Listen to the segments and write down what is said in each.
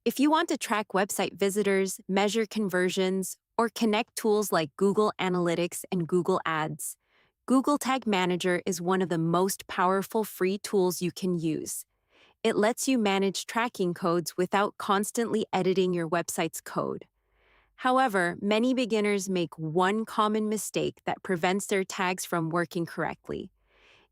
If you want to track website visitors, measure conversions, or connect tools like Google Analytics and Google Ads, Google Tag Manager is one of the most powerful free tools you can use. It lets you manage tracking codes without constantly editing your website's code. However, many beginners make one common mistake that prevents their tags from working correctly.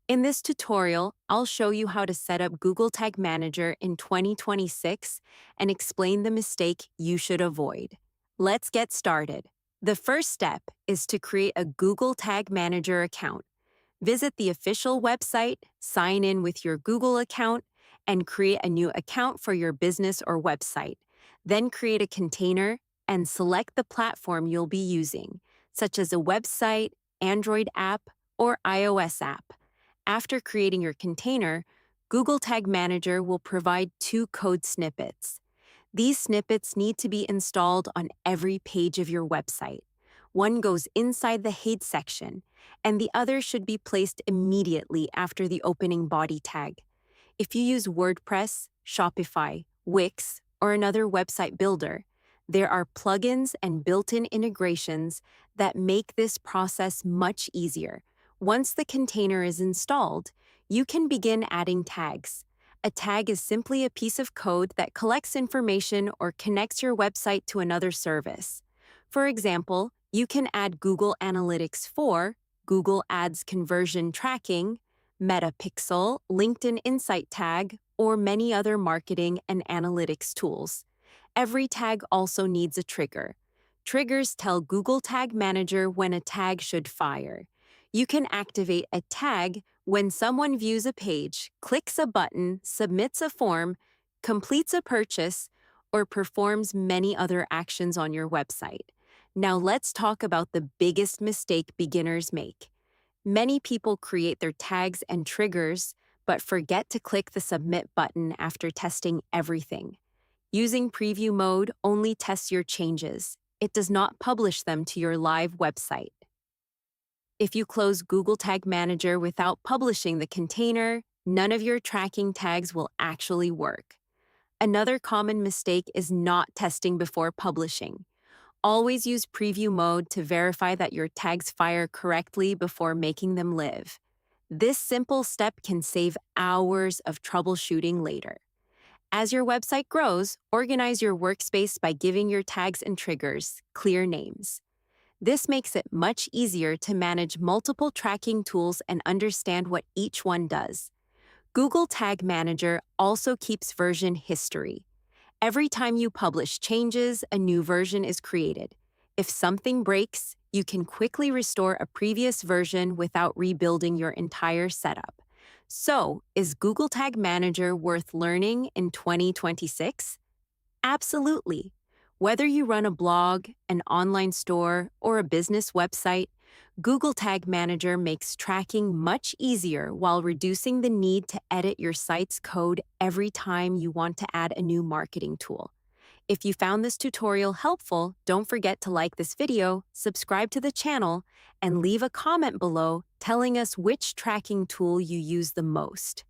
In this tutorial, I'll show you how to set up Google Tag Manager in 2026 and explain the mistake you should avoid. Let's get started. The first step is to create a Google Tag Manager account. Visit the official website, sign in with your Google account, and create a new account for your business or website. Then create a container and select the platform you'll be using, such as a website, Android app, or iOS app. After creating your container, Google Tag Manager will provide two code snippets. These snippets need to be installed on every page of your website. One goes inside the head section, and the other should be placed immediately after the opening body tag. If you use WordPress, Shopify, Wix, or another website builder, there are plugins and built-in integrations that make this process much easier. Once the container is installed, you can begin adding tags. A tag is simply a piece of code that collects information or connects your website to another service. For example, you can add Google Analytics 4, Google Ads conversion tracking, Metapixel, LinkedIn Insight tag, or many other marketing and analytics tools. Every tag also needs a trigger. Triggers tell Google Tag Manager when a tag should fire. You can activate a tag when someone views a page, clicks a button, submits a form, completes a purchase, or performs many other actions on your website. Now let's talk about the biggest mistake beginners make. Many people create their tags and triggers, but forget to click the submit button after testing everything. Using Preview Mode only tests your changes. It does not publish them to your live website. If you close Google Tag Manager without publishing the container, none of your tracking tags will actually work. Another common mistake is not testing before publishing. Always use Preview Mode to verify that your tags fire correctly before making them live. This simple step can save hours of troubleshooting later. As your website grows, organize your workspace by giving your tags and triggers clear names. This makes it much easier to manage multiple tracking tools and understand what each one does. Google Tag Manager also keeps version history. Every time you publish changes, a new version is created. If something breaks, you can quickly restore a previous version without rebuilding your entire setup. So, is Google Tag Manager worth learning in 2026? Absolutely. Whether you run a blog, an online store, or a business website, Google Tag Manager makes tracking much easier while reducing the need to edit your site's code every time you want to add a new marketing tool. If you found this tutorial helpful, don't forget to like this video, subscribe to the channel, and leave a comment below telling us which tracking tool you use the most.